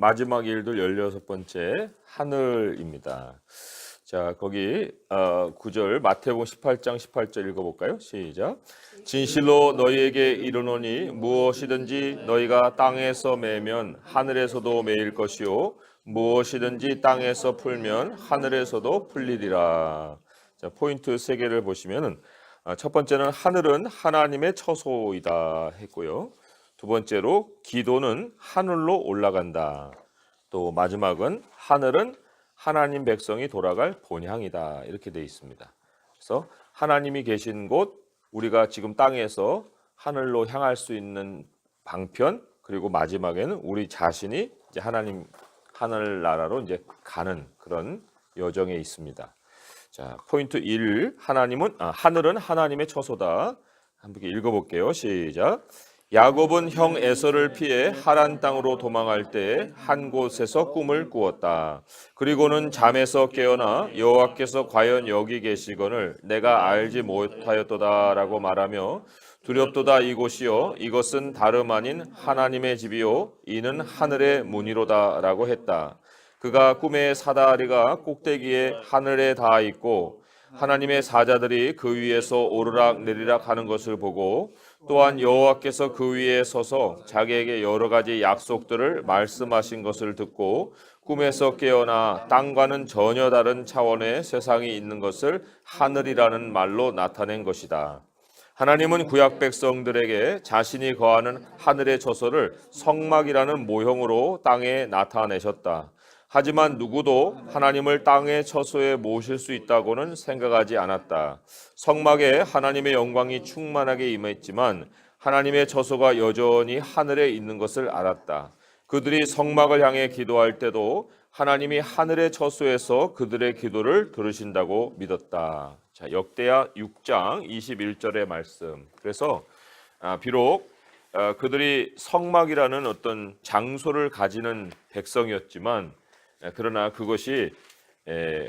마지막 일들 16번째 하늘입니다. 자, 거기 9절 마태복음 18장 18절 읽어볼까요? 시작. 진실로 너희에게 이르노니 무엇이든지 너희가 땅에서 매면 하늘에서도 매일 것이요 무엇이든지 땅에서 풀면 하늘에서도 풀리리라. 자, 포인트 세 개를 보시면은 첫 번째는 하늘은 하나님의 처소이다 했고요. 두 번째로 기도는 하늘로 올라간다. 또 마지막은 하늘은 하나님 백성이 돌아갈 본향이다. 이렇게 되어 있습니다. 그래서 하나님이 계신 곳, 우리가 지금 땅에서 하늘로 향할 수 있는 방편, 그리고 마지막에는 우리 자신이 이제 하나님 하늘나라로 이제 가는 그런 여정에 있습니다. 자, 포인트 1, 하늘은 하나님의 처소다. 함께 읽어볼게요. 시작. 야곱은 형 에서를 피해 하란 땅으로 도망할 때 한 곳에서 꿈을 꾸었다. 그리고는 잠에서 깨어나 여호와께서 과연 여기 계시거늘 내가 알지 못하였도다라고 말하며 두렵도다 이곳이요 이것은 다름 아닌 하나님의 집이요 이는 하늘의 문이로다라고 했다. 그가 꿈에 사다리가 꼭대기에 하늘에 닿아 있고 하나님의 사자들이 그 위에서 오르락 내리락 하는 것을 보고 또한 여호와께서 그 위에 서서 자기에게 여러 가지 약속들을 말씀하신 것을 듣고 꿈에서 깨어나 땅과는 전혀 다른 차원의 세상이 있는 것을 하늘이라는 말로 나타낸 것이다. 하나님은 구약 백성들에게 자신이 거하는 하늘의 처소를 성막이라는 모형으로 땅에 나타내셨다. 하지만 누구도 하나님을 땅의 처소에 모실 수 있다고는 생각하지 않았다. 성막에 하나님의 영광이 충만하게 임했지만 하나님의 처소가 여전히 하늘에 있는 것을 알았다. 그들이 성막을 향해 기도할 때도 하나님이 하늘의 처소에서 그들의 기도를 들으신다고 믿었다. 자, 역대하 6장 21절의 말씀. 그래서 비록 그들이 성막이라는 어떤 장소를 가지는 백성이었지만 그러나 그것이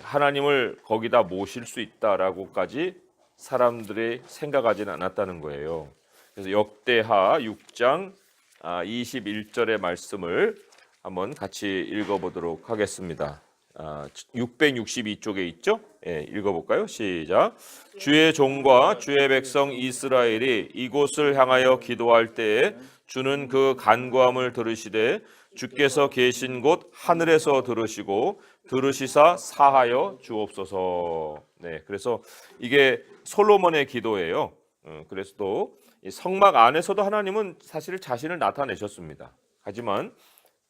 하나님을 거기다 모실 수 있다라고까지 사람들이 생각하지는 않았다는 거예요. 그래서 역대하 6장 21절의 말씀을 한번 같이 읽어보도록 하겠습니다. 662쪽에 있죠? 읽어볼까요? 시작. 주의 종과 주의 백성 이스라엘이 이곳을 향하여 기도할 때에 주는 그 간구함을 들으시되 주께서 계신 곳 하늘에서 들으시고 들으시사 사하여 주옵소서. 네, 그래서 이게 솔로몬의 기도예요. 그래서 또 성막 안에서도 하나님은 사실 자신을 나타내셨습니다. 하지만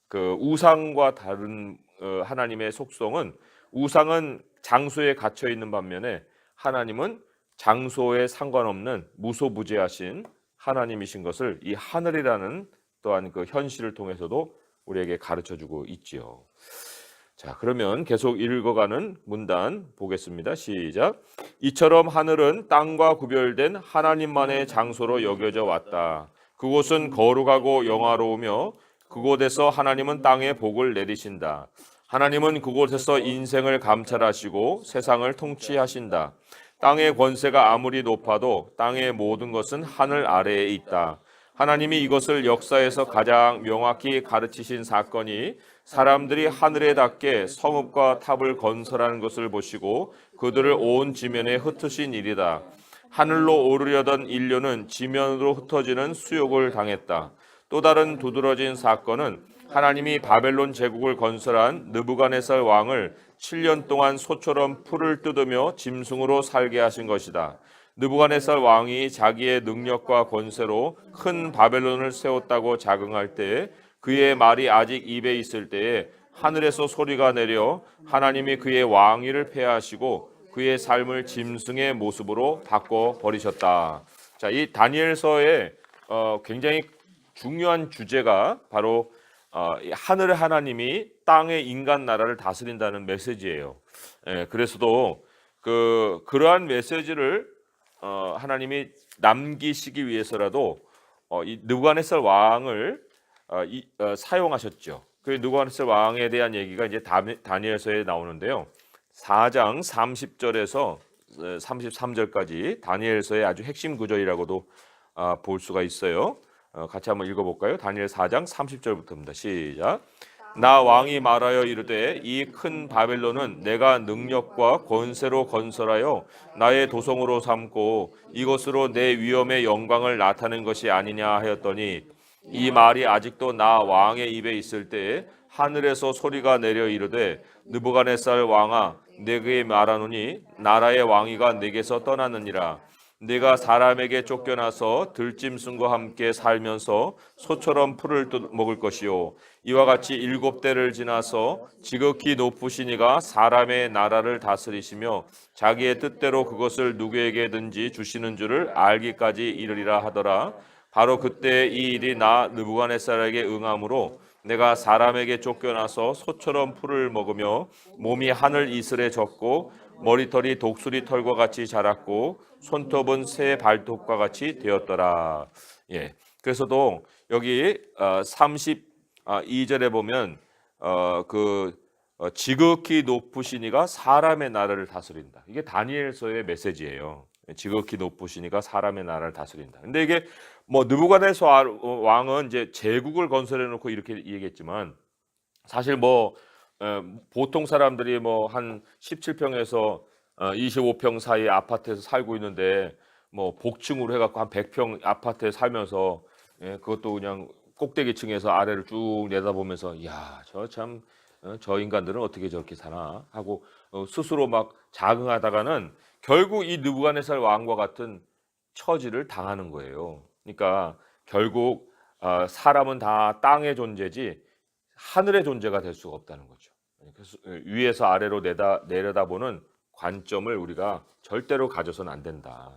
그 우상과 다른 하나님의 속성은 우상은 장소에 갇혀 있는 반면에 하나님은 장소에 상관없는 무소부재하신 하나님이신 것을 이 하늘이라는 또한 그 현실을 통해서도 우리에게 가르쳐주고 있지요. 자, 그러면 계속 읽어가는 문단 보겠습니다. 시작. 이처럼 하늘은 땅과 구별된 하나님만의 장소로 여겨져 왔다. 그곳은 거룩하고 영화로우며 그곳에서 하나님은 땅에 복을 내리신다. 하나님은 그곳에서 인생을 감찰하시고 세상을 통치하신다. 땅의 권세가 아무리 높아도 땅의 모든 것은 하늘 아래에 있다. 하나님이 이것을 역사에서 가장 명확히 가르치신 사건이 사람들이 하늘에 닿게 성읍과 탑을 건설하는 것을 보시고 그들을 온 지면에 흩으신 일이다. 하늘로 오르려던 인류는 지면으로 흩어지는 수욕을 당했다. 또 다른 두드러진 사건은 하나님이 바벨론 제국을 건설한 느부갓네살 왕을 7년 동안 소처럼 풀을 뜯으며 짐승으로 살게 하신 것이다. 느부갓네살 왕이 자기의 능력과 권세로 큰 바벨론을 세웠다고 자긍할 때 그의 말이 아직 입에 있을 때에 하늘에서 소리가 내려 하나님이 그의 왕위를 폐하시고 그의 삶을 짐승의 모습으로 바꿔 버리셨다. 자, 이 다니엘서의 굉장히 중요한 주제가 바로 하늘의 하나님이 땅의 인간 나라를 다스린다는 메시지예요. 그래서도 그러한 메시지를 하나님이 남기시기 위해서라도 이 느부갓네살 왕을 사용하셨죠. 그 느부갓네살 왕에 대한 얘기가 이제 다니엘서에 나오는데요. 4장 30절에서 33절까지 다니엘서의 아주 핵심 구절이라고도 볼 수가 있어요. 같이 한번 읽어볼까요? 다니엘 4장 30절부터입니다. 시작. 나 왕이 말하여 이르되 이 큰 바벨론은 내가 능력과 권세로 건설하여 나의 도성으로 삼고 이것으로 내 위엄의 영광을 나타낸 것이 아니냐 하였더니 이 말이 아직도 나 왕의 입에 있을 때에 하늘에서 소리가 내려 이르되 느부갓네살 왕아 내게 말하노니 나라의 왕위가 내게서 떠났느니라. 네가 사람에게 쫓겨나서 들짐승과 함께 살면서 소처럼 풀을 먹을 것이요 이와 같이 7대를 지나서 지극히 높으신 이가 사람의 나라를 다스리시며 자기의 뜻대로 그것을 누구에게든지 주시는 줄을 알기까지 이르리라 하더라. 바로 그때 이 일이 나 느부갓네살에게 응함으로 내가 사람에게 쫓겨나서 소처럼 풀을 먹으며 몸이 하늘 이슬에 젖고 머리털이 독수리 털과 같이 자랐고 손톱은 새 발톱과 같이 되었더라. 예. 그래서도 여기 32절에 보면 지극히 높으신 이가 사람의 나라를 다스린다. 이게 다니엘서의 메시지예요. 지극히 높으신 이가 사람의 나라를 다스린다. 근데 이게 뭐 느부갓네살 왕은 이제 제국을 건설해 놓고 이렇게 얘기했지만 사실 뭐 보통 사람들이 뭐 한 17평에서 25평 사이 아파트에서 살고 있는데 뭐 복층으로 해갖고 한 100평 아파트에 살면서 그것도 그냥 꼭대기층에서 아래를 쭉 내다보면서 야, 저 참 저 인간들은 어떻게 저렇게 사나 하고 스스로 막 자긍하다가는 결국 이 느부갓네살 왕과 같은 처지를 당하는 거예요. 그러니까 결국 사람은 다 땅의 존재지 하늘의 존재가 될 수가 없다는 거죠. 그래서 위에서 아래로 내려다보는 관점을 우리가 절대로 가져서는 안 된다.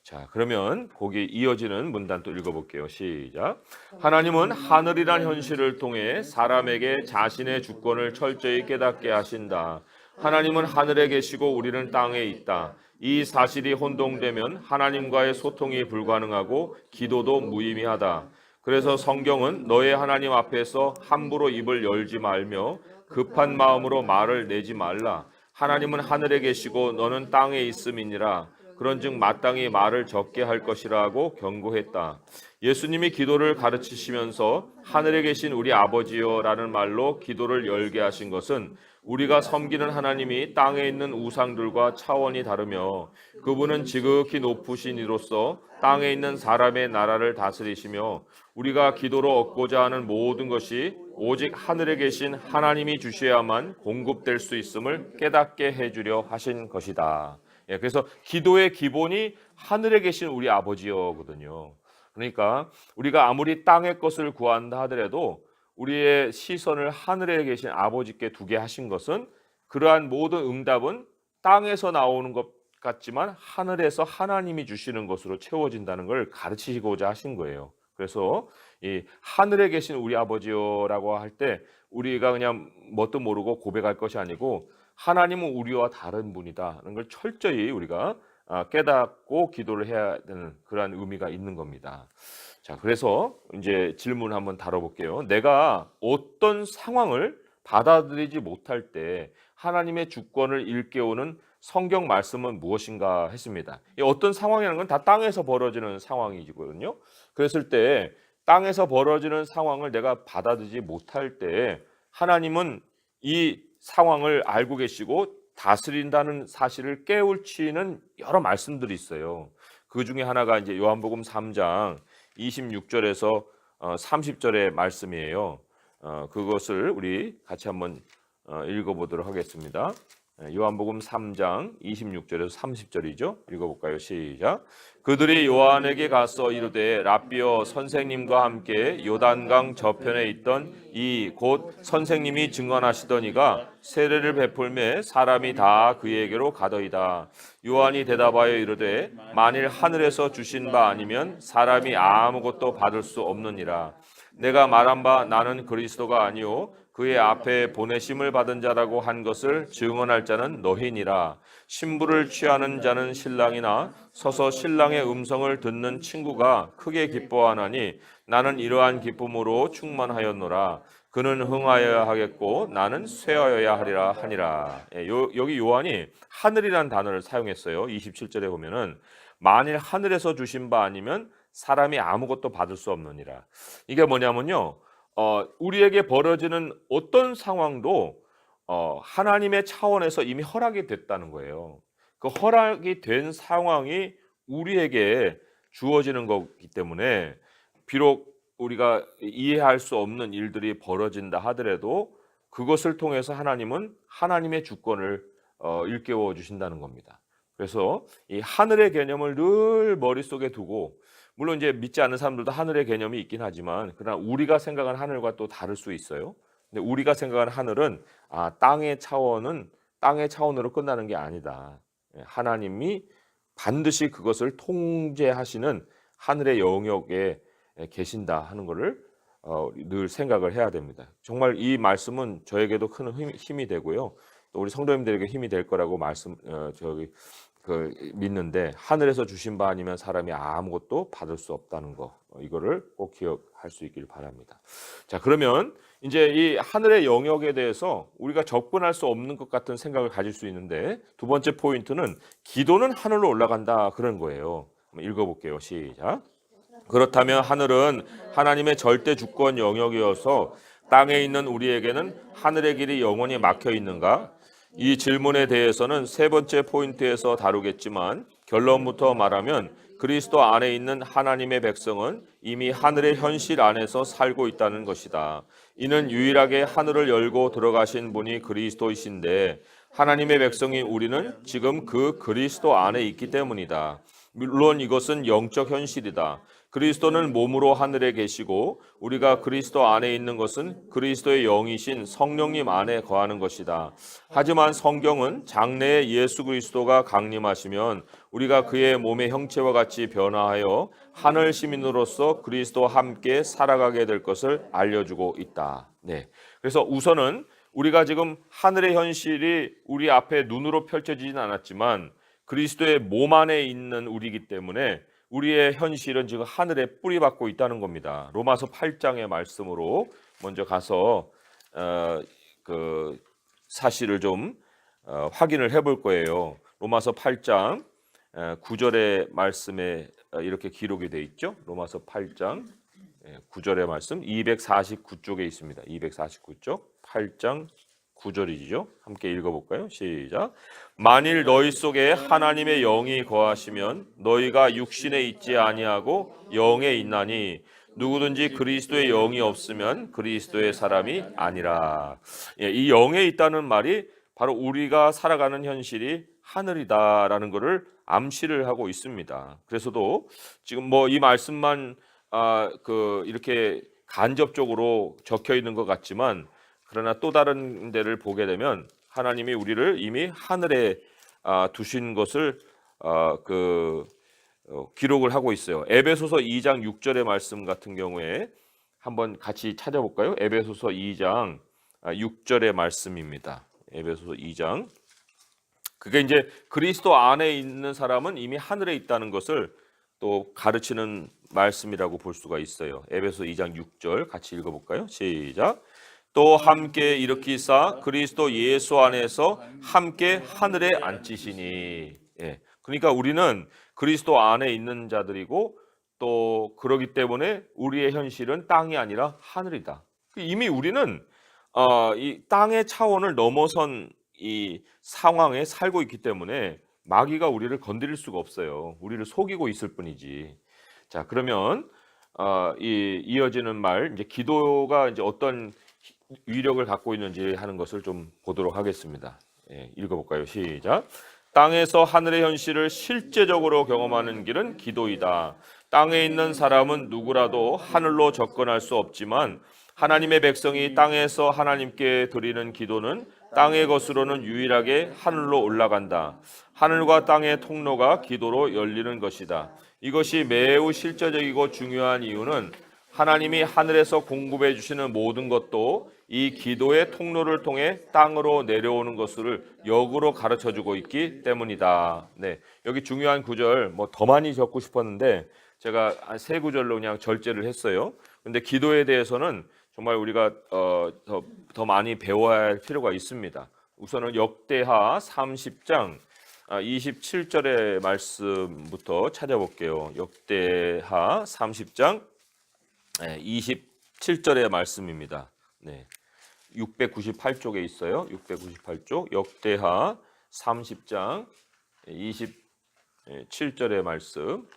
자, 그러면 거기 이어지는 문단 또 읽어볼게요. 시작. 하나님은 하늘이란 현실을 통해 사람에게 자신의 주권을 철저히 깨닫게 하신다. 하나님은 하늘에 계시고 우리는 땅에 있다. 이 사실이 혼동되면 하나님과의 소통이 불가능하고 기도도 무의미하다. 그래서 성경은 너의 하나님 앞에서 함부로 입을 열지 말며 급한 마음으로 말을 내지 말라. 하나님은 하늘에 계시고 너는 땅에 있음이니라. 그런즉 마땅히 말을 적게 할 것이라고 경고했다. 예수님이 기도를 가르치시면서 하늘에 계신 우리 아버지여라는 말로 기도를 열게 하신 것은 우리가 섬기는 하나님이 땅에 있는 우상들과 차원이 다르며 그분은 지극히 높으신 이로서 땅에 있는 사람의 나라를 다스리시며 우리가 기도로 얻고자 하는 모든 것이 오직 하늘에 계신 하나님이 주셔야만 공급될 수 있음을 깨닫게 해주려 하신 것이다. 그래서 기도의 기본이 하늘에 계신 우리 아버지여거든요. 그러니까 우리가 아무리 땅의 것을 구한다 하더라도 우리의 시선을 하늘에 계신 아버지께 두게 하신 것은 그러한 모든 응답은 땅에서 나오는 것 같지만 하늘에서 하나님이 주시는 것으로 채워진다는 걸 가르치시고자 하신 거예요. 그래서 이 하늘에 계신 우리 아버지여라고 할 때 우리가 그냥 뭣도 모르고 고백할 것이 아니고 하나님은 우리와 다른 분이다는 걸 철저히 우리가 깨닫고 기도를 해야 되는 그러한 의미가 있는 겁니다. 자, 그래서 이제 질문 한번 다뤄볼게요. 내가 어떤 상황을 받아들이지 못할 때 하나님의 주권을 일깨우는 성경 말씀은 무엇인가 했습니다. 이 어떤 상황이라는 건 다 땅에서 벌어지는 상황이거든요. 그랬을 때 땅에서 벌어지는 상황을 내가 받아들이지 못할 때 하나님은 이 상황을 알고 계시고 다스린다는 사실을 깨우치는 여러 말씀들이 있어요. 그 중에 하나가 이제 요한복음 3장 26절에서 30절의 말씀이에요. 그것을 우리 같이 한번 읽어보도록 하겠습니다. 요한복음 3장 26절에서 30절이죠. 읽어볼까요? 시작. 그들이 요한에게 가서 이르되 랍비여 선생님과 함께 요단강 저편에 있던 이 곧 선생님이 증언하시던 이가 세례를 베풀매 사람이 다 그에게로 가더이다. 요한이 대답하여 이르되 만일 하늘에서 주신 바 아니면 사람이 아무것도 받을 수 없느니라. 내가 말한 바 나는 그리스도가 아니요 그의 앞에 보내심을 받은 자라고 한 것을 증언할 자는 너희니라. 신부를 취하는 자는 신랑이나 서서 신랑의 음성을 듣는 친구가 크게 기뻐하나니 나는 이러한 기쁨으로 충만하였노라. 그는 흥하여야 하겠고 나는 쇠하여야 하리라 하니라. 여기 요한이 하늘이란 단어를 사용했어요. 27절에 보면은 만일 하늘에서 주신 바 아니면 사람이 아무것도 받을 수 없느니라. 이게 뭐냐면요. 우리에게 벌어지는 어떤 상황도 하나님의 차원에서 이미 허락이 됐다는 거예요. 그 허락이 된 상황이 우리에게 주어지는 거기 때문에 비록 우리가 이해할 수 없는 일들이 벌어진다 하더라도 그것을 통해서 하나님은 하나님의 주권을 일깨워 주신다는 겁니다. 그래서 이 하늘의 개념을 늘 머릿속에 두고, 물론 이제 믿지 않는 사람들도 하늘의 개념이 있긴 하지만 그러나 우리가 생각하는 하늘과 또 다를 수 있어요. 근데 우리가 생각하는 하늘은 땅의 차원은 땅의 차원으로 끝나는 게 아니다. 하나님이 반드시 그것을 통제하시는 하늘의 영역에 계신다 하는 것을 늘 생각을 해야 됩니다. 정말 이 말씀은 저에게도 큰 힘이 되고요. 또 우리 성도님들에게 힘이 될 거라고 믿는데, 하늘에서 주신 바 아니면 사람이 아무것도 받을 수 없다는 거, 이거를 꼭 기억할 수 있길 바랍니다. 자, 그러면 이제 이 하늘의 영역에 대해서 우리가 접근할 수 없는 것 같은 생각을 가질 수 있는데, 두 번째 포인트는 기도는 하늘로 올라간다 그런 거예요. 한번 읽어볼게요. 시작. 그렇다면 하늘은 하나님의 절대 주권 영역이어서 땅에 있는 우리에게는 하늘의 길이 영원히 막혀 있는가? 이 질문에 대해서는 세 번째 포인트에서 다루겠지만, 결론부터 말하면 그리스도 안에 있는 하나님의 백성은 이미 하늘의 현실 안에서 살고 있다는 것이다. 이는 유일하게 하늘을 열고 들어가신 분이 그리스도이신데, 하나님의 백성인 우리는 지금 그 그리스도 안에 있기 때문이다. 물론 이것은 영적 현실이다. 그리스도는 몸으로 하늘에 계시고 우리가 그리스도 안에 있는 것은 그리스도의 영이신 성령님 안에 거하는 것이다. 하지만 성경은 장래에 예수 그리스도가 강림하시면 우리가 그의 몸의 형체와 같이 변화하여 하늘 시민으로서 그리스도와 함께 살아가게 될 것을 알려주고 있다. 네. 그래서 우선은 우리가 지금 하늘의 현실이 우리 앞에 눈으로 펼쳐지진 않았지만 그리스도의 몸 안에 있는 우리이기 때문에 우리의 현실은 지금 하늘에 뿌리박고 있다는 겁니다. 로마서 8장의 말씀으로 먼저 가서 그 사실을 좀 확인을 해볼 거예요. 로마서 8장 9절의 말씀에 이렇게 기록이 되어 있죠. 로마서 8장 9절의 말씀 249쪽에 있습니다. 249쪽 8장 9절이죠. 함께 읽어볼까요? 시작. 만일 너희 속에 하나님의 영이 거하시면 너희가 육신에 있지 아니하고 영에 있나니 누구든지 그리스도의 영이 없으면 그리스도의 사람이 아니라. 이 영에 있다는 말이 바로 우리가 살아가는 현실이 하늘이다라는 것을 암시를 하고 있습니다. 그래서도 지금 뭐 이 말씀만 이렇게 간접적으로 적혀 있는 것 같지만, 그러나 또 다른 데를 보게 되면 하나님이 우리를 이미 하늘에 두신 것을 기록을 하고 있어요. 에베소서 2장 6절의 말씀 같은 경우에 한번 같이 찾아볼까요? 에베소서 2장 6절의 말씀입니다. 에베소서 2장. 그게 이제 그리스도 안에 있는 사람은 이미 하늘에 있다는 것을 또 가르치는 말씀이라고 볼 수가 있어요. 에베소 2장 6절 같이 읽어볼까요? 시작. 또 함께 일으키사 그리스도 예수 안에서 함께 하늘에 앉히시니. 그러니까 우리는 그리스도 안에 있는 자들이고 또 그러기 때문에 우리의 현실은 땅이 아니라 하늘이다. 이미 우리는 이 땅의 차원을 넘어선 이 상황에 살고 있기 때문에 마귀가 우리를 건드릴 수가 없어요. 우리를 속이고 있을 뿐이지. 자, 그러면 이어지는 말, 이제 기도가 이제 어떤 위력을 갖고 있는지 하는 것을 좀 보도록 하겠습니다. 읽어볼까요? 시작. 땅에서 하늘의 현실을 실제적으로 경험하는 길은 기도이다. 땅에 있는 사람은 누구라도 하늘로 접근할 수 없지만 하나님의 백성이 땅에서 하나님께 드리는 기도는 땅의 것으로는 유일하게 하늘로 올라간다. 하늘과 땅의 통로가 기도로 열리는 것이다. 이것이 매우 실제적이고 중요한 이유는 하나님이 하늘에서 공급해 주시는 모든 것도 이 기도의 통로를 통해 땅으로 내려오는 것을 역으로 가르쳐 주고 있기 때문이다. 네, 여기 중요한 구절 뭐 더 많이 적고 싶었는데 제가 한 세 구절로 그냥 절제를 했어요. 근데 기도에 대해서는 정말 우리가 더 많이 배워야 할 필요가 있습니다. 우선은 역대하 30장 27절의 말씀부터 찾아볼게요. 역대하 30장 7절의 말씀입니다. 네. 698쪽에 있어요. 698쪽 역대하 30장 27절의 말씀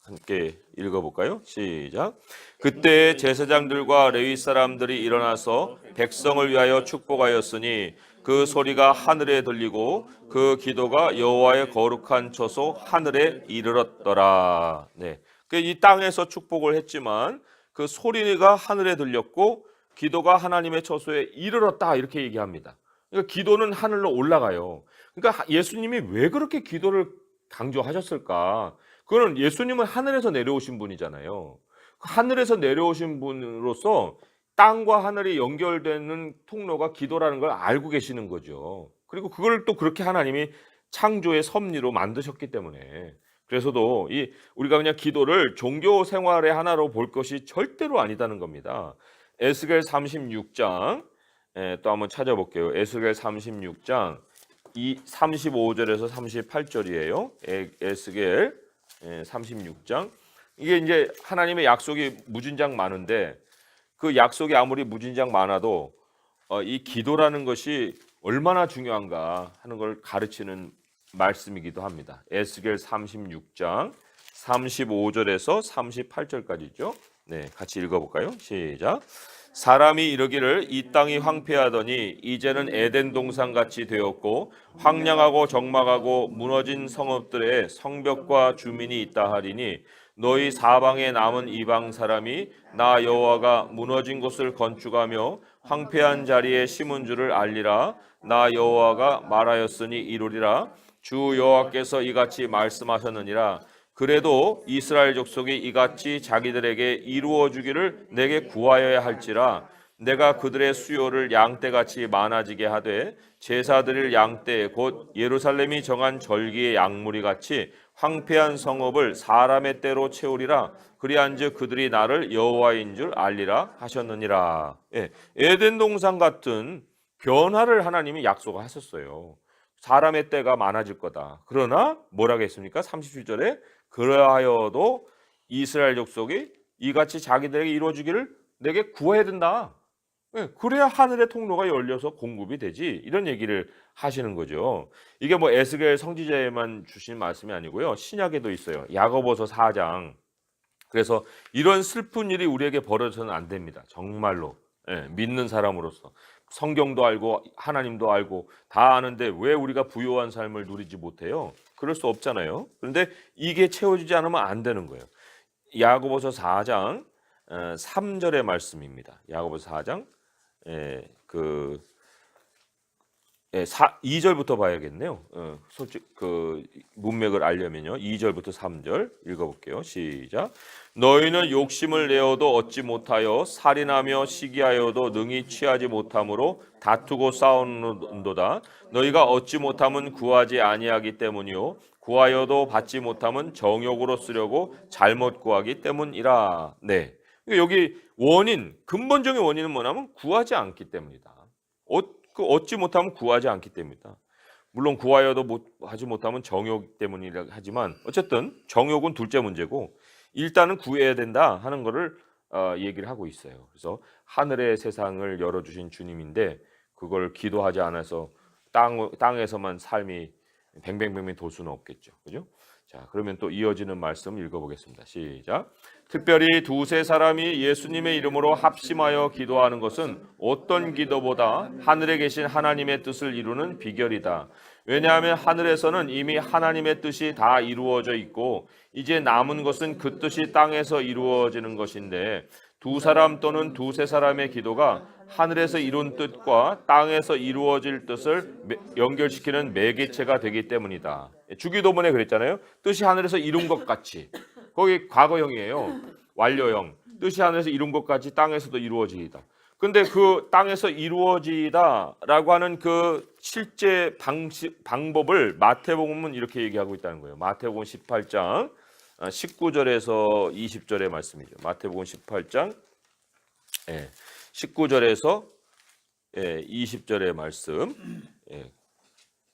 함께 읽어볼까요? 시작. 그때 제사장들과 레위 사람들이 일어나서 백성을 위하여 축복하였으니 그 소리가 하늘에 들리고 그 기도가 여호와의 거룩한 처소 하늘에 이르렀더라. 네. 이 땅에서 축복을 했지만 그 소리가 하늘에 들렸고 기도가 하나님의 처소에 이르렀다 이렇게 얘기합니다. 그러니까 기도는 하늘로 올라가요. 그러니까 예수님이 왜 그렇게 기도를 강조하셨을까? 그거는 예수님은 하늘에서 내려오신 분이잖아요. 하늘에서 내려오신 분으로서 땅과 하늘이 연결되는 통로가 기도라는 걸 알고 계시는 거죠. 그리고 그걸 또 그렇게 하나님이 창조의 섭리로 만드셨기 때문에 그래서도 우리가 그냥 기도를 종교 생활의 하나로 볼 것이 절대로 아니다는 겁니다. 에스겔 36장 또 한번 찾아볼게요. 에스겔 36장 35절에서 38절이에요. 에스겔 36장. 이게 이제 하나님의 약속이 무진장 많은데 그 약속이 아무리 무진장 많아도 이 기도라는 것이 얼마나 중요한가 하는 걸 가르치는 말씀이기도 합니다. 에스겔 36장 35절에서 38절까지죠. 네, 같이 읽어볼까요? 시작. 사람이 이르기를 이 땅이 황폐하더니 이제는 에덴 동산 같이 되었고 황량하고 적막하고 무너진 성읍들에 성벽과 주민이 있다 하리니 너희 사방에 남은 이방 사람이 나 여호와가 무너진 곳을 건축하며 황폐한 자리에 심은 줄을 알리라. 나 여호와가 말하였으니 이루리라. 주 여호와께서 이같이 말씀하셨느니라. 그래도 이스라엘 족속이 이같이 자기들에게 이루어 주기를 내게 구하여야 할지라. 내가 그들의 수요를 양떼같이 많아지게 하되 제사 드릴 양떼 곧 예루살렘이 정한 절기의 양무리 같이 황폐한 성읍을 사람의 때로 채우리라. 그리한즉 그들이 나를 여호와인 줄 알리라 하셨느니라. 에덴 동산 같은 변화를 하나님이 약속하셨어요. 사람의 때가 많아질 거다. 그러나 뭐라고 했습니까? 37절에 그러하여도 이스라엘 족속이 이같이 자기들에게 이루어지기를 내게 구해야 된다. 그래야 하늘의 통로가 열려서 공급이 되지. 이런 얘기를 하시는 거죠. 이게 뭐 에스겔 성지자에만 주신 말씀이 아니고요. 신약에도 있어요. 야고보서 4장. 그래서 이런 슬픈 일이 우리에게 벌어져서는 안 됩니다. 정말로. 믿는 사람으로서. 성경도 알고 하나님도 알고 다 아는데 왜 우리가 부요한 삶을 누리지 못해요? 그럴 수 없잖아요. 그런데 이게 채워지지 않으면 안 되는 거예요. 야고보서 4장 3절의 말씀입니다. 야고보서 4장 2절부터 봐야겠네요. 솔직히 그 문맥을 알려면요. 2절부터 3절 읽어볼게요. 시작. 너희는 욕심을 내어도 얻지 못하여 살인하며 시기하여도 능히 취하지 못함으로 다투고 싸우는도다. 너희가 얻지 못함은 구하지 아니하기 때문이요 구하여도 받지 못함은 정욕으로 쓰려고 잘못 구하기 때문이라. 네. 여기 근본적인 원인은 뭐냐면 구하지 않기 때문이다. 얻지 못하면 구하지 않기 때문이다. 물론 구하여도 하지 못하면 정욕 때문이라 하지만 어쨌든 정욕은 둘째 문제고 일단은 구해야 된다 하는 것을 얘기를 하고 있어요. 그래서 하늘의 세상을 열어주신 주님인데 그걸 기도하지 않아서 땅에서만 삶이 뱅뱅뱅뱅 돌 수는 없겠죠. 그죠? 자, 그러면 또 이어지는 말씀 읽어보겠습니다. 시작. 특별히 두세 사람이 예수님의 이름으로 합심하여 기도하는 것은 어떤 기도보다 하늘에 계신 하나님의 뜻을 이루는 비결이다. 왜냐하면 하늘에서는 이미 하나님의 뜻이 다 이루어져 있고 이제 남은 것은 그 뜻이 땅에서 이루어지는 것인데 두 사람 또는 두세 사람의 기도가 하늘에서 이룬 뜻과 땅에서 이루어질 뜻을 연결시키는 매개체가 되기 때문이다. 주기도문에 그랬잖아요. 뜻이 하늘에서 이룬 것 같이. 거기 과거형이에요. 완료형. 뜻이 하늘에서 이룬 것 같이 땅에서도 이루어지이다. 근데 그 땅에서 이루어지다라고 하는 그 실제 방법을 마태복음은 이렇게 얘기하고 있다는 거예요. 마태복음 18장 19절에서 20절의 말씀이죠. 마태복음 18장 19절에서 20절의 말씀.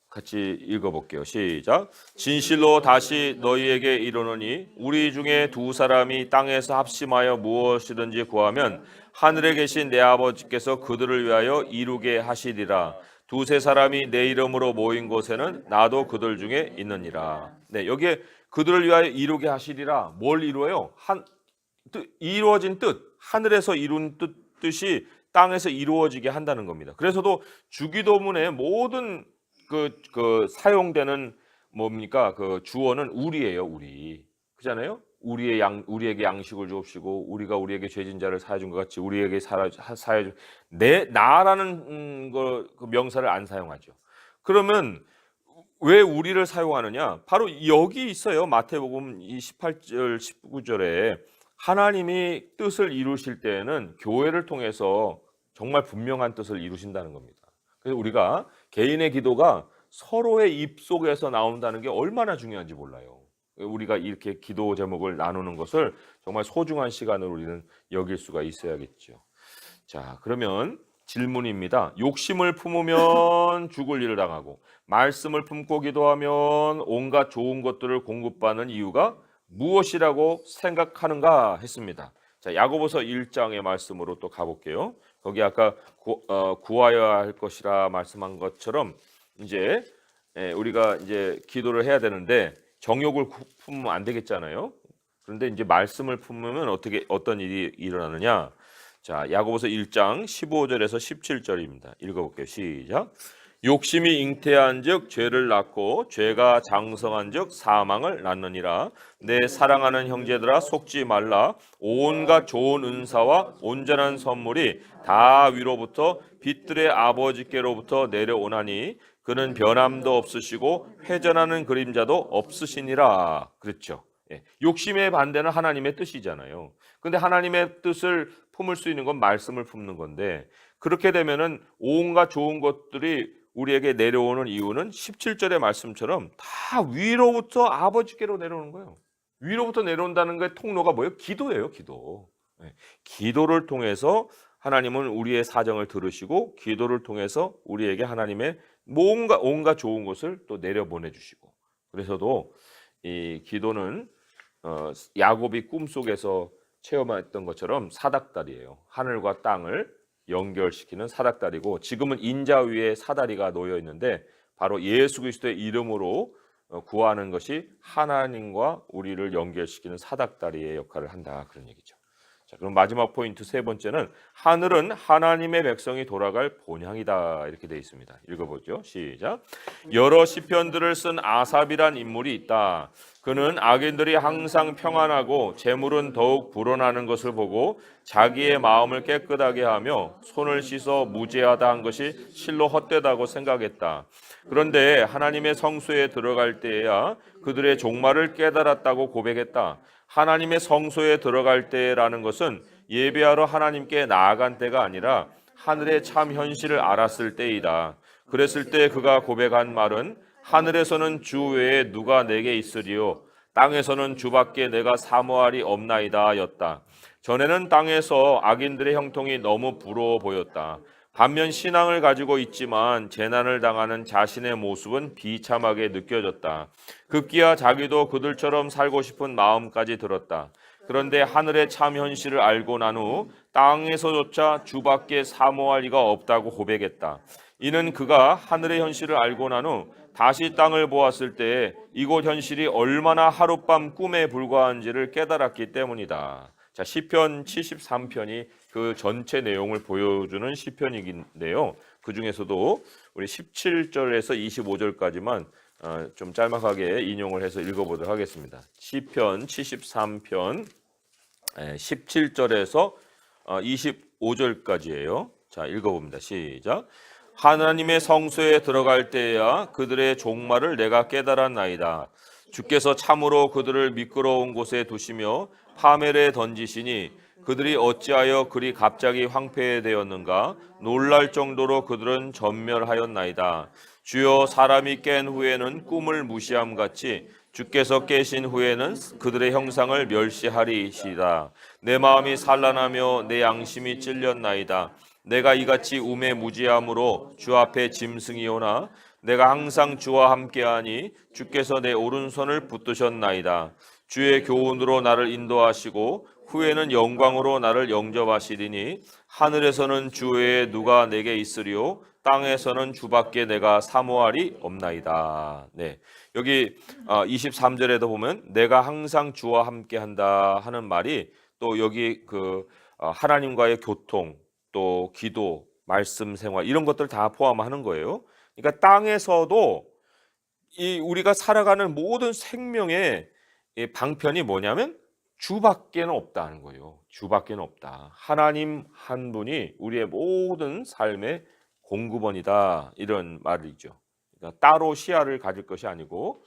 같이 읽어볼게요. 시작. 진실로 다시 너희에게 이르노니 우리 중에 두 사람이 땅에서 합심하여 무엇이든지 구하면 하늘에 계신 내 아버지께서 그들을 위하여 이루게 하시리라. 두세 사람이 내 이름으로 모인 곳에는 나도 그들 중에 있느니라. 네, 여기에 그들을 위하여 이루게 하시리라. 뭘 이루어요? 이루어진 뜻, 하늘에서 이룬 뜻이 땅에서 이루어지게 한다는 겁니다. 그래서도 주기도문의 모든 그 사용되는 뭡니까? 그 주어는 우리예요, 우리. 그잖아요? 우리에게 양식을 주옵시고 우리가 우리에게 죄진 자를 사해 준 것 같이 우리에게 사해 준 나라는 그 명사를 안 사용하죠. 그러면 왜 우리를 사용하느냐? 바로 여기 있어요. 마태복음 18절 19절에 하나님이 뜻을 이루실 때에는 교회를 통해서 정말 분명한 뜻을 이루신다는 겁니다. 그래서 우리가 개인의 기도가 서로의 입 속에서 나온다는 게 얼마나 중요한지 몰라요. 우리가 이렇게 기도 제목을 나누는 것을 정말 소중한 시간으로 우리는 여길 수가 있어야겠죠. 자, 그러면 질문입니다. 욕심을 품으면 죽을 일을 당하고 말씀을 품고 기도하면 온갖 좋은 것들을 공급받는 이유가 무엇이라고 생각하는가 했습니다. 자, 야고보서 1장의 말씀으로 또 가볼게요. 거기 아까 구하여야 할 것이라 말씀한 것처럼 이제 우리가 이제 기도를 해야 되는데 정욕을 품으면 안 되겠잖아요. 그런데 이제 말씀을 품으면 어떤 일이 일어나느냐? 자, 야고보서 1장 15절에서 17절입니다. 읽어볼게요. 시작. 욕심이 잉태한즉 죄를 낳고 죄가 장성한즉 사망을 낳느니라. 내 사랑하는 형제들아 속지 말라. 온갖 좋은 은사와 온전한 선물이 다 위로부터 빛들의 아버지께로부터 내려오나니 그는 변함도 없으시고 회전하는 그림자도 없으시니라. 그렇죠. 욕심의 반대는 하나님의 뜻이잖아요. 근데 하나님의 뜻을 품을 수 있는 건 말씀을 품는 건데 그렇게 되면은 온갖 좋은 것들이 우리에게 내려오는 이유는 17절의 말씀처럼 다 위로부터 아버지께로 내려오는 거예요. 위로부터 내려온다는 게 통로가 뭐예요? 기도예요, 기도. 기도를 통해서 하나님은 우리의 사정을 들으시고 기도를 통해서 우리에게 하나님의 온갖 좋은 것을 또 내려보내 주시고 그래서도 이 기도는 야곱이 꿈속에서 체험했던 것처럼 사닥다리예요. 하늘과 땅을 연결시키는 사닥다리고 지금은 인자 위에 사다리가 놓여 있는데 바로 예수 그리스도의 이름으로 구하는 것이 하나님과 우리를 연결시키는 사닥다리의 역할을 한다 그런 얘기죠. 자, 그럼 마지막 포인트 세 번째는 하늘은 하나님의 백성이 돌아갈 본향이다 이렇게 되어 있습니다. 읽어보죠. 시작. 여러 시편들을 쓴 아삽이란 인물이 있다. 그는 악인들이 항상 평안하고 재물은 더욱 불어나는 것을 보고 자기의 마음을 깨끗하게 하며 손을 씻어 무죄하다 한 것이 실로 헛되다고 생각했다. 그런데 하나님의 성소에 들어갈 때에야 그들의 종말을 깨달았다고 고백했다. 하나님의 성소에 들어갈 때라는 것은 예배하러 하나님께 나아간 때가 아니라 하늘의 참 현실을 알았을 때이다. 그랬을 때 그가 고백한 말은 하늘에서는 주 외에 누가 내게 있으리요 땅에서는 주밖에 내가 사모할이 없나이다 였다. 전에는 땅에서 악인들의 형통이 너무 부러워 보였다. 반면 신앙을 가지고 있지만 재난을 당하는 자신의 모습은 비참하게 느껴졌다. 급기야 자기도 그들처럼 살고 싶은 마음까지 들었다. 그런데 하늘의 참 현실을 알고 난 후 땅에서조차 주밖에 사모할 이가 없다고 고백했다. 이는 그가 하늘의 현실을 알고 난 후 다시 땅을 보았을 때 이곳 현실이 얼마나 하룻밤 꿈에 불과한지를 깨달았기 때문이다. 자, 시편 73편이 그 전체 내용을 보여주는 시편이긴데요. 그 중에서도 우리 17절에서 25절까지만 좀 짤막하게 인용을 해서 읽어보도록 하겠습니다. 시편 73편 17절에서 25절까지예요. 자, 읽어봅니다. 시작. 하나님의 성소에 들어갈 때야 그들의 종말을 내가 깨달았나이다. 주께서 참으로 그들을 미끄러운 곳에 두시며 파멸에 던지시니 그들이 어찌하여 그리 갑자기 황폐되었는가? 놀랄 정도로 그들은 전멸하였나이다. 주여 사람이 깬 후에는 꿈을 무시함 같이 주께서 깨신 후에는 그들의 형상을 멸시하리이시다. 내 마음이 산란하며 내 양심이 찔렸나이다. 내가 이같이 우매무지함으로 주 앞에 짐승이오나 내가 항상 주와 함께하니 주께서 내 오른손을 붙드셨나이다. 주의 교훈으로 나를 인도하시고 후에는 영광으로 나를 영접하시리니 하늘에서는 주 외에 누가 내게 있으리요 땅에서는 주밖에 내가 사모할이 없나이다. 네. 여기 23절에도 보면 내가 항상 주와 함께한다 하는 말이 또 여기 하나님과의 교통, 또 기도, 말씀 생활 이런 것들 다 포함하는 거예요. 그러니까 땅에서도 이 우리가 살아가는 모든 생명의 이 방편이 뭐냐면 주밖에는 없다는 거예요. 주밖에는 없다. 하나님 한 분이 우리의 모든 삶의 공급원이다. 이런 말이죠. 그러니까 따로 시야를 가질 것이 아니고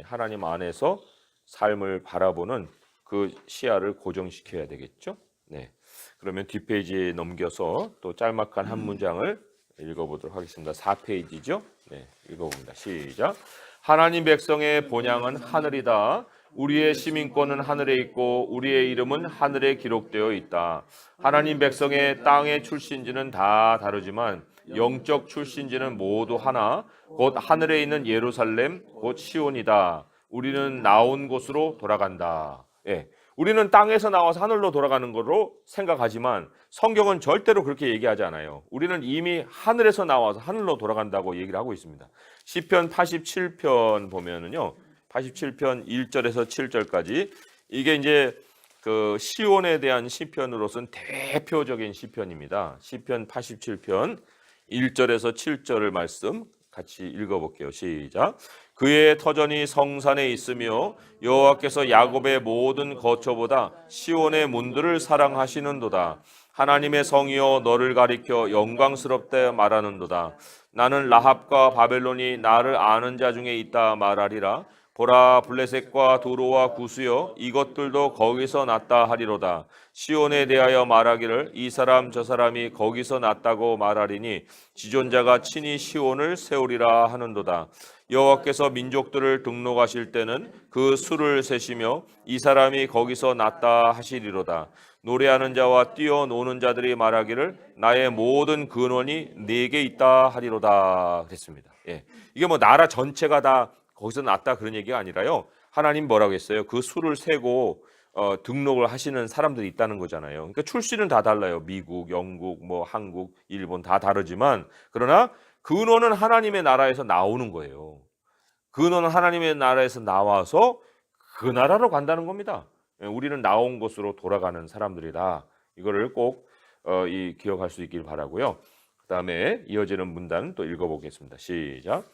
하나님 안에서 삶을 바라보는 그 시야를 고정시켜야 되겠죠. 네. 그러면 뒷페이지에 넘겨서 또 짤막한 한 문장을 읽어보도록 하겠습니다. 4페이지죠. 네, 읽어봅니다. 시작. 하나님 백성의 본향은 하늘이다. 우리의 시민권은 하늘에 있고 우리의 이름은 하늘에 기록되어 있다. 하나님 백성의 땅의 출신지는 다 다르지만 영적 출신지는 모두 하나, 곧 하늘에 있는 예루살렘, 곧 시온이다. 우리는 나온 곳으로 돌아간다. 예, 우리는 땅에서 나와서 하늘로 돌아가는 거로 생각하지만 성경은 절대로 그렇게 얘기하지 않아요. 우리는 이미 하늘에서 나와서 하늘로 돌아간다고 얘기를 하고 있습니다. 시편 87편 보면은요, 87편 1절에서 7절까지 이게 이제 그 시온에 대한 시편으로서는 대표적인 시편입니다. 시편 87편 1절에서 7절을 말씀 같이 읽어볼게요. 시작. 그의 터전이 성산에 있으며 여호와께서 야곱의 모든 거처보다 시온의 문들을 사랑하시는도다. 하나님의 성이여 너를 가리켜 영광스럽다 말하는도다. 나는 라합과 바벨론이 나를 아는 자 중에 있다 말하리라. 보라 블레셋과 두로와 구스여 이것들도 거기서 났다 하리로다. 시온에 대하여 말하기를 이 사람 저 사람이 거기서 났다고 말하리니 지존자가 친히 시온을 세우리라 하는도다. 여호와께서 민족들을 등록하실 때는 그 수를 세시며 이 사람이 거기서 났다 하시리로다. 노래하는 자와 뛰어노는 자들이 말하기를 나의 모든 근원이 네게 있다 하리로다. 그랬습니다. 예. 이게 뭐 나라 전체가 다 거기서 났다 그런 얘기가 아니라요. 하나님 뭐라고 했어요? 그 수를 세고 등록을 하시는 사람들이 있다는 거잖아요. 그러니까 출신은 다 달라요. 미국, 영국, 뭐 한국, 일본 다 다르지만 그러나 근원은 하나님의 나라에서 나오는 거예요. 근원은 하나님의 나라에서 나와서 그 나라로 간다는 겁니다. 우리는 나온 곳으로 돌아가는 사람들이다. 이거를 꼭 기억할 수 있길 바라고요. 그 다음에 이어지는 문단 또 읽어보겠습니다. 시작.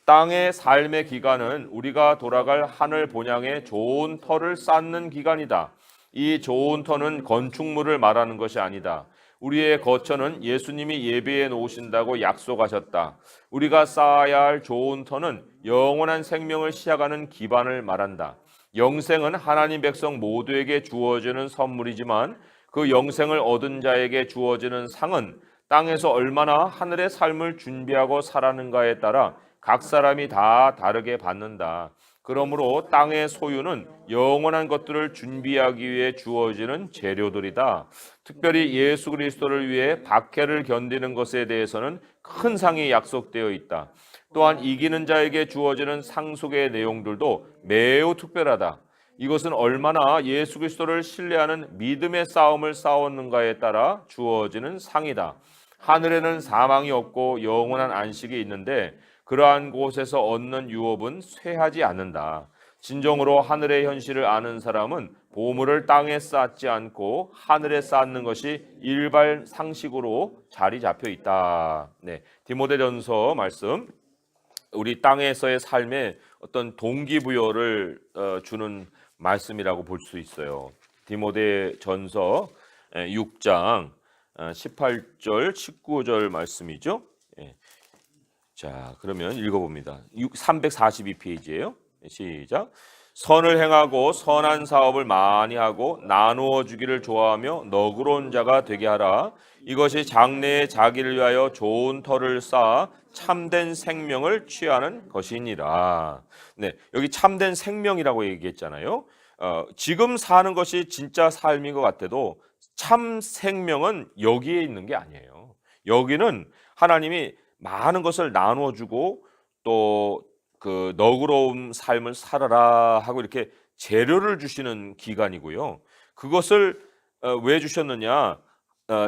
땅의 삶의 기간은 우리가 돌아갈 하늘 본향에 좋은 터를 쌓는 기간이다. 이 좋은 터는 건축물을 말하는 것이 아니다. 우리의 거처는 예수님이 예비해 놓으신다고 약속하셨다. 우리가 쌓아야 할 좋은 터는 영원한 생명을 시작하는 기반을 말한다. 영생은 하나님 백성 모두에게 주어지는 선물이지만 그 영생을 얻은 자에게 주어지는 상은 땅에서 얼마나 하늘의 삶을 준비하고 살았는가에 따라 각 사람이 다 다르게 받는다. 그러므로 땅의 소유는 영원한 것들을 준비하기 위해 주어지는 재료들이다. 특별히 예수 그리스도를 위해 박해를 견디는 것에 대해서는 큰 상이 약속되어 있다. 또한 이기는 자에게 주어지는 상 속의 내용들도 매우 특별하다. 이것은 얼마나 예수 그리스도를 신뢰하는 믿음의 싸움을 싸웠는가에 따라 주어지는 상이다. 하늘에는 사망이 없고 영원한 안식이 있는데 그러한 곳에서 얻는 유업은 쇠하지 않는다. 진정으로 하늘의 현실을 아는 사람은 보물을 땅에 쌓지 않고 하늘에 쌓는 것이 일반 상식으로 자리 잡혀 있다. 네, 디모데전서 말씀. 우리 땅에서의 삶에 어떤 동기부여를 주는 말씀이라고 볼 수 있어요. 디모데전서 6장 18절 19절 말씀이죠. 자, 그러면 읽어봅니다. 342페이지예요. 시작. 선을 행하고 선한 사업을 많이 하고 나누어 주기를 좋아하며 너그러운 자가 되게 하라. 이것이 장래에 자기를 위하여 좋은 터를 쌓아 참된 생명을 취하는 것이니라. 네, 여기 참된 생명이라고 얘기했잖아요. 지금 사는 것이 진짜 삶인 것 같아도 참 생명은 여기에 있는 게 아니에요. 여기는 하나님이 많은 것을 나누어 주고 또 그 너그러운 삶을 살아라 하고 이렇게 재료를 주시는 기간이고요. 그것을 왜 주셨느냐?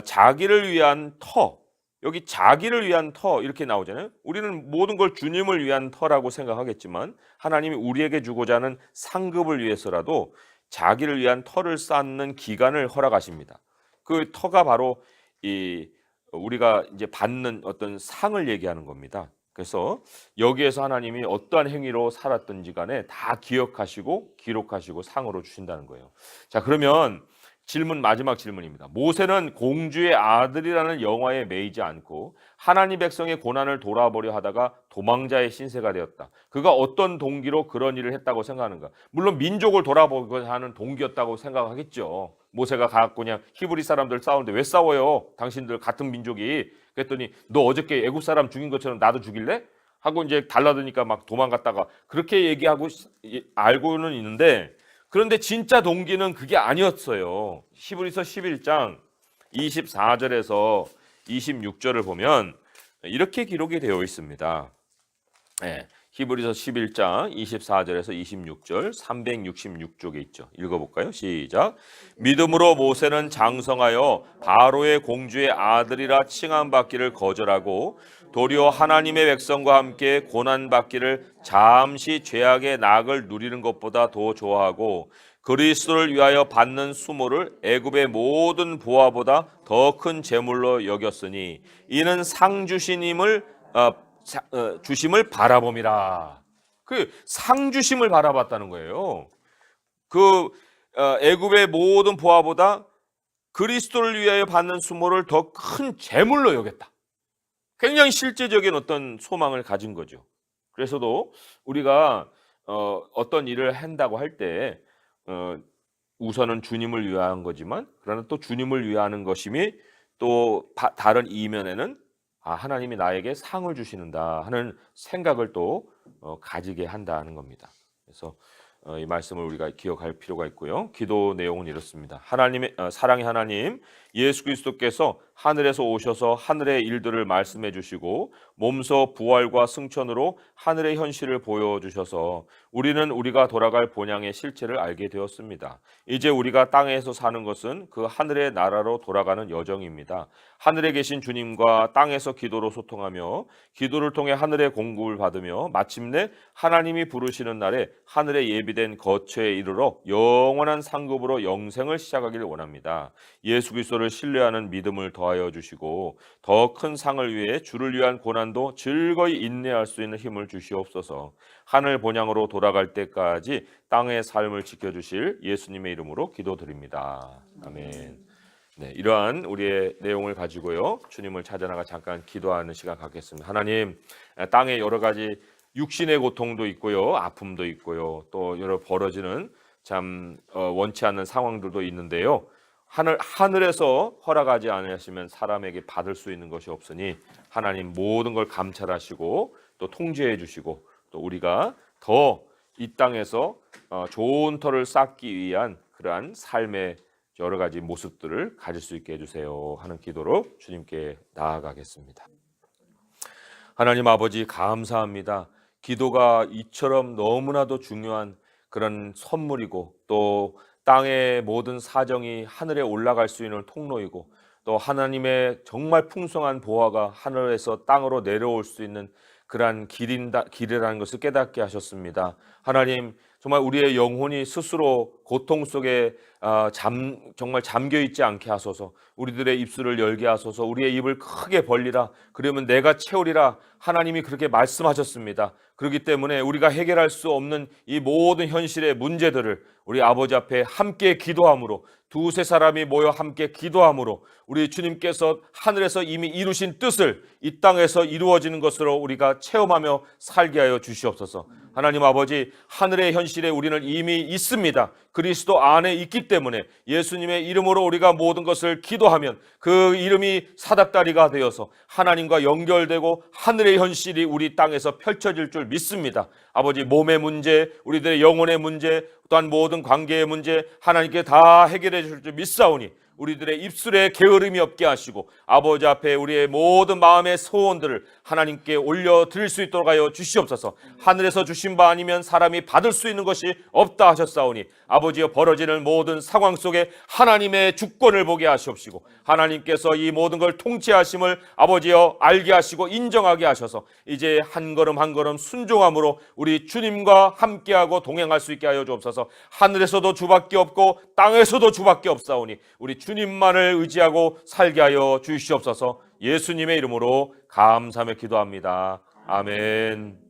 자기를 위한 터. 여기 자기를 위한 터 이렇게 나오잖아요. 우리는 모든 걸 주님을 위한 터라고 생각하겠지만 하나님이 우리에게 주고자 하는 상급을 위해서라도 자기를 위한 터를 쌓는 기간을 허락하십니다. 그 터가 바로 이 우리가 이제 받는 어떤 상을 얘기하는 겁니다. 그래서 여기에서 하나님이 어떠한 행위로 살았든지 간에 다 기억하시고 기록하시고 상으로 주신다는 거예요. 자, 그러면 마지막 질문입니다. 모세는 공주의 아들이라는 영화에 매이지 않고 하나님 백성의 고난을 돌아보려 하다가 도망자의 신세가 되었다. 그가 어떤 동기로 그런 일을 했다고 생각하는가? 물론 민족을 돌아보고자 하는 동기였다고 생각하겠죠. 모세가 가고 그냥 히브리 사람들 싸우는데 왜 싸워요? 당신들 같은 민족이. 그랬더니 너 어저께 애굽 사람 죽인 것처럼 나도 죽일래? 하고 이제 달라드니까 막 도망갔다가 그렇게 얘기하고 알고는 있는데, 그런데 진짜 동기는 그게 아니었어요. 히브리서 11장 24절에서 26절을 보면 이렇게 기록이 되어 있습니다. 네, 히브리서 11장 24절에서 26절 366쪽에 있죠. 읽어볼까요? 시작. 믿음으로 모세는 장성하여 바로의 공주의 아들이라 칭함받기를 거절하고 도리어 하나님의 백성과 함께 고난받기를 잠시 죄악의 낙을 누리는 것보다 더 좋아하고 그리스도를 위하여 받는 수모를 애굽의 모든 보화보다 더 큰 재물로 여겼으니 이는 상 주심을 바라봄이라. 그 상 주심을 바라봤다는 거예요. 그 애굽의 모든 보화보다 그리스도를 위하여 받는 수모를 더 큰 재물로 여겼다. 굉장히 실제적인 어떤 소망을 가진 거죠. 그래서도 우리가 어떤 일을 한다고 할 때 우선은 주님을 위한 거지만 그러나 또 주님을 위하는 것임이 또 다른 이면에는 하나님이 나에게 상을 주시는다 하는 생각을 또 가지게 한다는 겁니다. 그래서 이 말씀을 우리가 기억할 필요가 있고요. 기도 내용은 이렇습니다. 하나님의 사랑의 하나님, 예수 그리스도께서 하늘에서 오셔서 하늘의 일들을 말씀해 주시고 몸소 부활과 승천으로 하늘의 현실을 보여주셔서 우리는 우리가 돌아갈 본향의 실체를 알게 되었습니다. 이제 우리가 땅에서 사는 것은 그 하늘의 나라로 돌아가는 여정입니다. 하늘에 계신 주님과 땅에서 기도로 소통하며 기도를 통해 하늘의 공급을 받으며 마침내 하나님이 부르시는 날에 하늘에 예비된 거처에 이르러 영원한 상급으로 영생을 시작하기를 원합니다. 예수 그리스도를 신뢰하는 믿음을 더하여 주시고 더 큰 상을 위해 주를 위한 고난도 즐거이 인내할 수 있는 힘을 주시옵소서. 하늘 본향으로 돌아갈 때까지 땅의 삶을 지켜주실 예수님의 이름으로 기도드립니다. 아멘. 네, 이러한 우리의 내용을 가지고요, 주님을 찾아나가 잠깐 기도하는 시간 갖겠습니다. 하나님, 땅에 여러 가지 육신의 고통도 있고요, 아픔도 있고요, 또 여러 벌어지는 참 원치 않는 상황들도 있는데요. 하늘에서 허락하지 않으시면 사람에게 받을 수 있는 것이 없으니 하나님 모든 걸 감찰하시고 또 통제해 주시고 또 우리가 더 이 땅에서 좋은 터를 쌓기 위한 그러한 삶의 여러 가지 모습들을 가질 수 있게 해주세요 하는 기도로 주님께 나아가겠습니다. 하나님 아버지, 감사합니다. 기도가 이처럼 너무나도 중요한 그런 선물이고 또 땅의 모든 사정이 하늘에 올라갈 수 있는 통로이고 또 하나님의 정말 풍성한 보화가 하늘에서 땅으로 내려올 수 있는 그러한 길이라는 것을 깨닫게 하셨습니다. 하나님, 정말 우리의 영혼이 스스로 고통 속에 정말 잠겨있지 않게 하소서. 우리들의 입술을 열게 하소서. 우리의 입을 크게 벌리라. 그러면 내가 채우리라. 하나님이 그렇게 말씀하셨습니다. 그렇기 때문에 우리가 해결할 수 없는 이 모든 현실의 문제들을 우리 아버지 앞에 함께 기도함으로, 두세 사람이 모여 함께 기도함으로 우리 주님께서 하늘에서 이미 이루신 뜻을 이 땅에서 이루어지는 것으로 우리가 체험하며 살게 하여 주시옵소서. 하나님 아버지, 하늘의 현실에 우리는 이미 있습니다. 그리스도 안에 있기 때문에 예수님의 이름으로 우리가 모든 것을 기도하면 그 이름이 사닥다리가 되어서 하나님과 연결되고 하늘의 현실이 우리 땅에서 펼쳐질 줄 믿습니다. 아버지, 몸의 문제, 우리들의 영혼의 문제, 또한 모든 관계의 문제 하나님께 다 해결해 줄 줄 믿사오니 우리들의 입술에 게으름이 없게 하시고 아버지 앞에 우리의 모든 마음의 소원들을 하나님께 올려드릴 수 있도록 하여 주시옵소서. 하늘에서 주신 바 아니면 사람이 받을 수 있는 것이 없다 하셨사오니 아버지여 벌어지는 모든 상황 속에 하나님의 주권을 보게 하시옵시고 하나님께서 이 모든 걸 통치하심을 아버지여 알게 하시고 인정하게 하셔서 이제 한 걸음 한 걸음 순종함으로 우리 주님과 함께하고 동행할 수 있게 하여 주옵소서. 하늘에서도 주밖에 없고 땅에서도 주밖에 없사오니 우리 주님만을 의지하고 살게 하여 주시옵소서. 예수님의 이름으로 감사하며 기도합니다. 아멘.